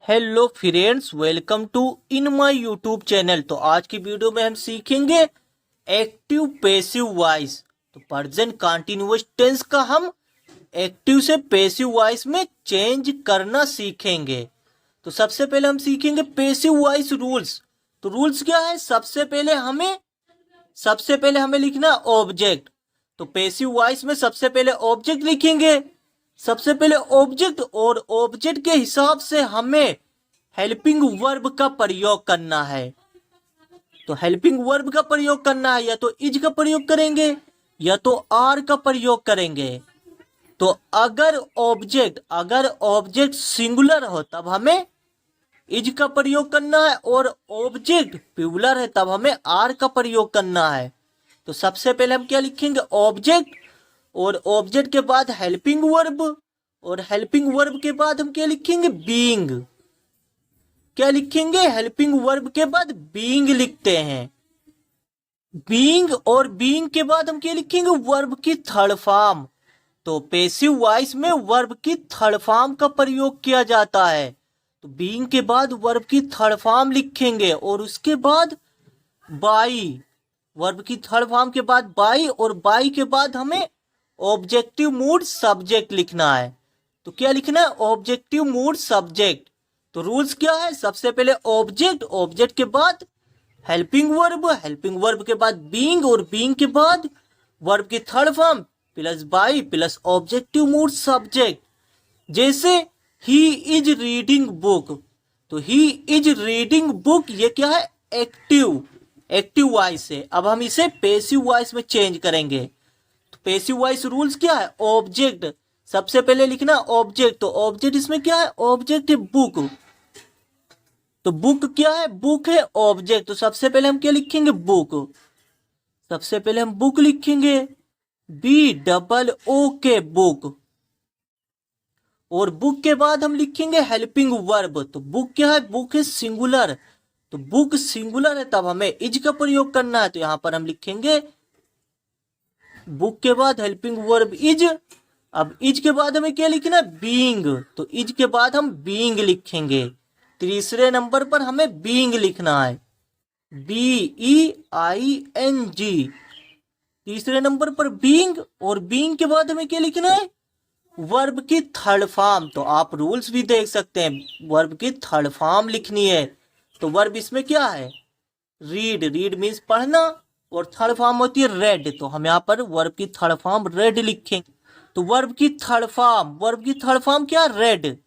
Hello friends, welcome to in my YouTube channel. तो आज की वीडियो में हम सीखेंगे एक्टिव पैसिव वॉइस। तो प्रेजेंट कंटीन्यूअस टेंस का हम एक्टिव से पैसिव वॉइस में चेंज करना सीखेंगे। तो सबसे पहले हम सीखेंगे पैसिव वॉइस रूल्स। तो रूल्स क्या है? सबसे पहले हमें लिखना ऑब्जेक्ट। तो पैसिव वॉइस में सबसे पहले ऑब्जेक्ट लिखेंगे। सबसे पहले ऑब्जेक्ट, और ऑब्जेक्ट के हिसाब से हमें हेल्पिंग वर्ब का प्रयोग करना है। तो हेल्पिंग वर्ब का प्रयोग करना है, या तो इज का प्रयोग करेंगे या तो आर का प्रयोग करेंगे। तो अगर ऑब्जेक्ट सिंगुलर हो तब हमें इज का प्रयोग करना है, और ऑब्जेक्ट प्लूरल है तब हमें आर का प्रयोग करना है। तो सबसे पहले हम क्या लिखेंगे? ऑब्जेक्ट, और ऑब्जेक्ट के बाद हेल्पिंग वर्ब, और हेल्पिंग वर्ब के बाद हम क्या लिखेंगे? बीइंग। क्या लिखेंगे? हेल्पिंग वर्ब के बाद बीइंग लिखते हैं। बीइंग, और बीइंग के बाद हम क्या लिखेंगे? वर्ब की थर्ड फॉर्म। तो पैसिव वॉइस में वर्ब की थर्ड फॉर्म का प्रयोग किया जाता है। तो बीइंग के बाद वर्ब की थर्ड फॉर्म लिखेंगे, और उसके बाद बाई। वर्ब की थर्ड फॉर्म के बाद बाई, और बाई के बाद हमें ऑब्जेक्टिव मूड सब्जेक्ट लिखना है। तो क्या लिखना है? Objective mood subject. तो रूल्स क्या है? सबसे पहले ऑब्जेक्ट, ऑब्जेक्ट के बाद हेल्पिंग वर्ब के बाद बीइंग, और बीइंग के बाद वर्ब की third form plus by plus objective mood subject. जैसे ही इज रीडिंग बुक। तो ही इज रीडिंग बुक, ये क्या है? एक्टिव वॉइस है। अब हम इसे पैसिव वॉइस में चेंज करेंगे। तो पैसिव वॉइस रूल्स क्या है? ऑब्जेक्ट, सबसे पहले लिखना ऑब्जेक्ट। तो ऑब्जेक्ट इसमें क्या है? ऑब्जेक्ट है बुक। तो बुक क्या है? बुक है ऑब्जेक्ट। तो सबसे पहले हम क्या लिखेंगे? बुक। सबसे पहले हम बुक लिखेंगे, BOO के बुक। और बुक के बाद हम लिखेंगे हेल्पिंग वर्ब। तो बुक क्या है? बुक है सिंगुलर। तो बुक सिंगुलर है तब हमें इज का प्रयोग करना है। तो यहां पर हम लिखेंगे बुक के बाद हेल्पिंग वर्ब इज। अब इज के बाद हमें क्या लिखना है? बीइंग। तो इज के बाद हम बीइंग लिखेंगे। तीसरे नंबर पर हमें बीइंग लिखना है, BEING। तीसरे नंबर पर बीइंग, और बीइंग के बाद हमें क्या लिखना है? वर्ब की थर्ड फॉर्म। तो आप रूल्स भी देख सकते हैं, वर्ब की थर्ड फॉर्म लिखनी है। तो वर्ब इसमें क्या है? रीड मीन्स पढ़ना, और थर्ड फॉर्म होती है रेड। तो हम यहाँ पर वर्ब की थर्ड फॉर्म रेड लिखेंगे। तो वर्ब की थर्ड फॉर्म क्या? रेड।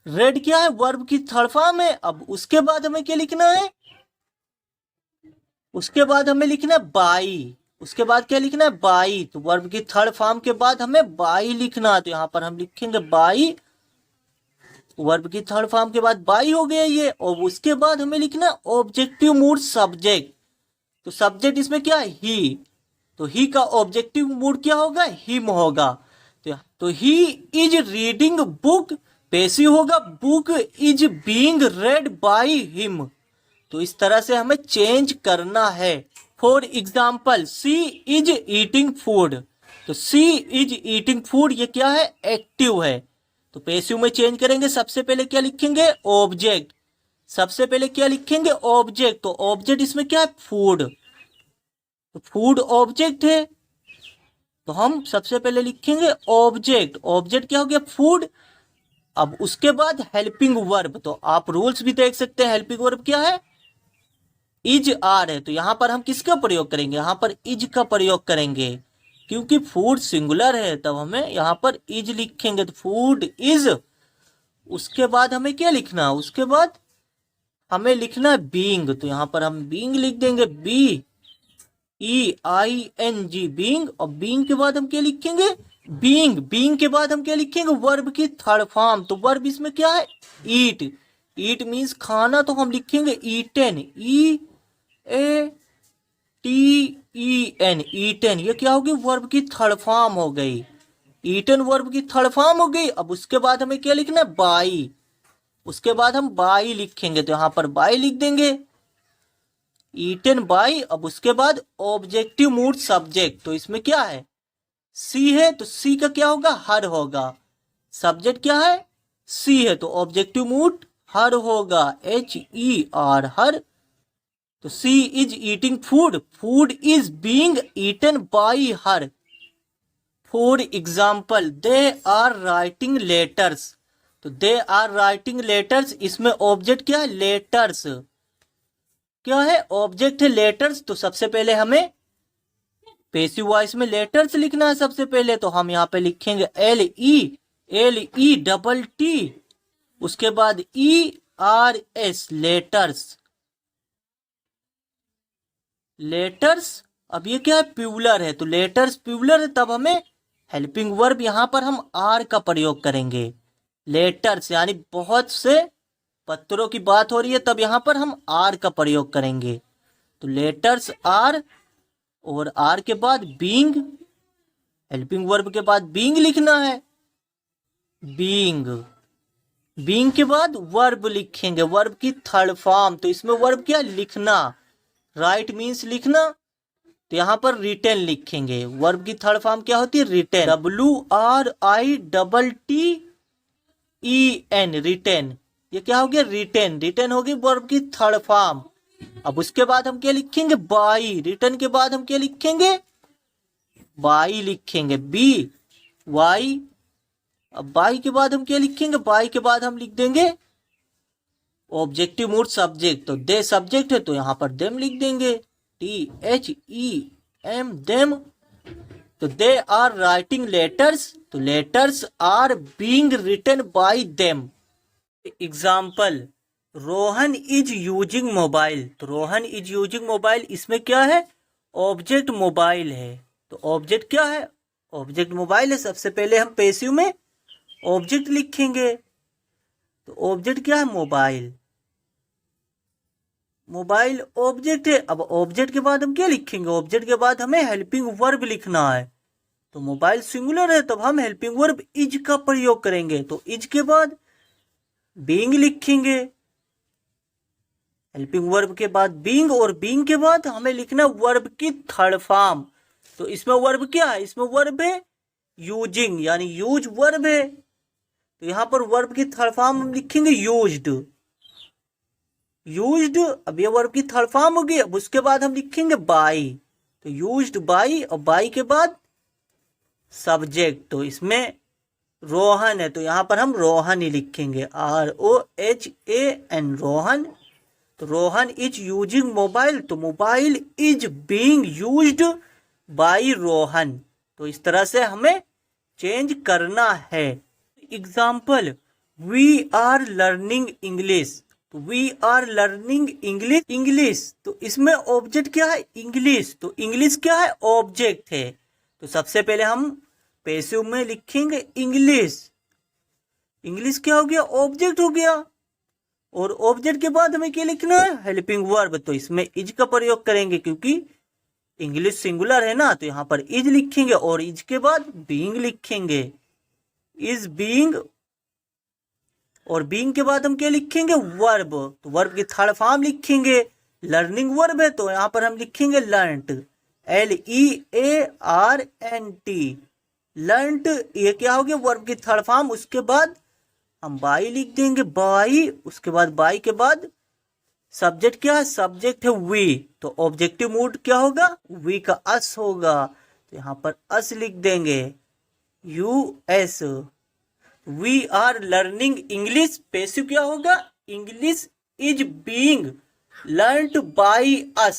रेड क्या है? वर्ब की थर्ड फॉर्म है। अब उसके बाद हमें क्या लिखना है? उसके बाद हमें लिखना है बाई। उसके बाद क्या लिखना है? बाई। तो वर्ब की थर्ड फॉर्म के बाद हमें बाई लिखना है। तो यहां पर हम लिखेंगे बाई। वर्ब की थर्ड फॉर्म के बाद बाई हो गया ये। और उसके बाद हमें लिखना ऑब्जेक्टिव मूड सब्जेक्ट। तो सब्जेक्ट इसमें क्या है? ही। तो ही का ऑब्जेक्टिव मूड क्या होगा? हिम होगा। तो he is reading book passive होगा, book is being read by him. तो इस तरह से हमें चेंज करना है। For example, she is eating food. तो सी इज ईटिंग फूड, ये क्या है? एक्टिव है। तो पैसिव में चेंज करेंगे। सबसे पहले क्या लिखेंगे? ऑब्जेक्ट। सबसे पहले क्या लिखेंगे? ऑब्जेक्ट। तो ऑब्जेक्ट इसमें क्या है? फूड। तो फूड ऑब्जेक्ट है। तो हम सबसे पहले लिखेंगे ऑब्जेक्ट। ऑब्जेक्ट क्या हो गया? फूड। अब उसके बाद हेल्पिंग वर्ब। तो आप रूल्स भी देख सकते हैं। हेल्पिंग वर्ब क्या है? इज आर है। तो यहां पर हम किसका प्रयोग करेंगे? यहां पर इज का प्रयोग करेंगे, क्योंकि फूड सिंगुलर है तब हमें यहां पर इज लिखेंगे। तो फूड इज। उसके बाद हमें क्या लिखना? उसके बाद हमें लिखना है बीइंग। तो यहां पर हम बीइंग लिख देंगे, BEING बीइंग। और बीइंग के बाद हम क्या लिखेंगे? बीइंग के बाद हम क्या लिखेंगे? वर्ब की थर्ड फॉर्म। तो वर्ब इसमें क्या है? ईट। ईट मीन्स खाना। तो हम लिखेंगे ईटेन, EATEN, ईटेन। ये क्या होगी? वर्ब की थर्ड फॉर्म हो गई। ईटन वर्ब की थर्ड फॉर्म हो गई। अब उसके बाद हमें क्या लिखना है? बाई। उसके बाद हम बाई लिखेंगे। तो यहां पर बाई लिख देंगे, ईटन बाई। अब उसके बाद ऑब्जेक्टिव मूड सब्जेक्ट। तो इसमें क्या है? सी है। तो सी का क्या होगा? हर होगा। सब्जेक्ट क्या है? सी है। तो ऑब्जेक्टिव मूड हर होगा, HER हर। तो she is eating food, food is being eaten by her. For example they are writing letters, तो दे आर राइटिंग लेटर्स, इसमें ऑब्जेक्ट क्या है, लेटर्स। क्या है, ऑब्जेक्ट है लेटर्स। तो सबसे पहले हमें पैसिव वॉइस में लेटर्स लिखना है सबसे पहले, तो हम यहाँ पे लिखेंगे LETT, उसके बाद ERS लेटर्स, लेटर्स। अब ये क्या है, प्लूरल है, तो लेटर्स प्लूरल है, तब हमें हेल्पिंग वर्ब यहां पर हम आर का प्रयोग करेंगे। लेटर्स यानी बहुत से पत्रों की बात हो रही है, तब यहां पर हम आर का प्रयोग करेंगे। तो लेटर्स आर, और आर के बाद बीइंग, हेल्पिंग वर्ब के बाद बीइंग लिखना है, बीइंग। बीइंग के बाद वर्ब लिखेंगे, वर्ब की थर्ड फॉर्म। तो इसमें वर्ब क्या, लिखना। राइट मीन्स लिखना, तो यहां पर रिटेन लिखेंगे। वर्ब की थर्ड फॉर्म क्या होती है, रिटेन, WRITTEN, रिटेन। ये क्या हो गया, रिटेन, रिटेन होगी वर्ब की थर्ड फॉर्म। अब उसके बाद हम क्या लिखेंगे, बाई। रिटर्न के बाद हम क्या लिखेंगे, बाई लिखेंगे, BY। अब बाई के बाद हम क्या लिखेंगे, बाई के बाद हम लिख देंगे ऑब्जेक्टिव मूड सब्जेक्ट। तो दे सब्जेक्ट है, तो यहां पर देम लिख देंगे, THEM, देम। तो दे आर राइटिंग लेटर्स, तो letters are being written by them. Example, Rohan is using mobile, तो रोहन इज यूजिंग मोबाइल, इसमें क्या है, ऑब्जेक्ट मोबाइल है। तो ऑब्जेक्ट क्या है, ऑब्जेक्ट मोबाइल है। सबसे पहले हम पैसिव में ऑब्जेक्ट लिखेंगे, तो ऑब्जेक्ट क्या है, मोबाइल, मोबाइल ऑब्जेक्ट है। अब ऑब्जेक्ट के बाद हम क्या लिखेंगे, ऑब्जेक्ट के बाद हमें हेल्पिंग वर्ब लिखना है। तो मोबाइल सिंगुलर है, तब हम हेल्पिंग वर्ब इज का प्रयोग करेंगे। तो इज के बाद बीइंग लिखेंगे, हेल्पिंग वर्ब के बाद बीइंग, और बीइंग के बाद हमें लिखना वर्ब की थर्ड फॉर्म। तो इसमें वर्ब क्या है, इसमें वर्ब है यूजिंग, यानी यूज वर्ब है। तो यहां पर वर्ब की थर्ड फॉर्म हम लिखेंगे यूज्ड, यूज्ड। अब ये वर्ब की थर्ड फॉर्म होगी। अब उसके बाद हम लिखेंगे बाई, तो यूज्ड बाई, और बाई के बाद सब्जेक्ट। तो इसमें रोहन है, तो यहां पर हम रोहन ही लिखेंगे, ROHAN, रोहन। तो रोहन इज यूजिंग मोबाइल, तो mobile is being used by Rohan. तो इस तरह से हमें चेंज करना है। Example, we are learning English, तो we are learning English, English. तो इसमें ऑब्जेक्ट क्या है, इंग्लिश। तो इंग्लिश क्या है, ऑब्जेक्ट है। तो सबसे पहले हम पैसिव में लिखेंगे इंग्लिश, इंग्लिश क्या हो गया, ऑब्जेक्ट हो गया। और ऑब्जेक्ट के बाद हमें क्या लिखना है, हेल्पिंग वर्ब। तो इसमें इज का प्रयोग करेंगे, क्योंकि इंग्लिश सिंगुलर है ना, तो यहां पर इज लिखेंगे, और इज के बाद बीइंग लिखेंगे, इज बीइंग। और बीइंग के बाद हम क्या लिखेंगे, वर्ब। तो वर्ब की थर्ड फॉर्म लिखेंगे, लर्निंग वर्ब है, तो यहां पर हम लिखेंगे लर्नट, LEARNT, लर्नट। ये क्या हो गया, वर्ब की थर्ड फॉर्म। उसके बाद हम बाई लिख देंगे, बाई। उसके बाद बाई के बाद सब्जेक्ट क्या है, सब्जेक्ट है वी। तो ऑब्जेक्टिव मूड क्या होगा, वी का अस होगा, तो यहां पर अस लिख देंगे, US। We are learning English, passive क्या होगा, English is being learned by us.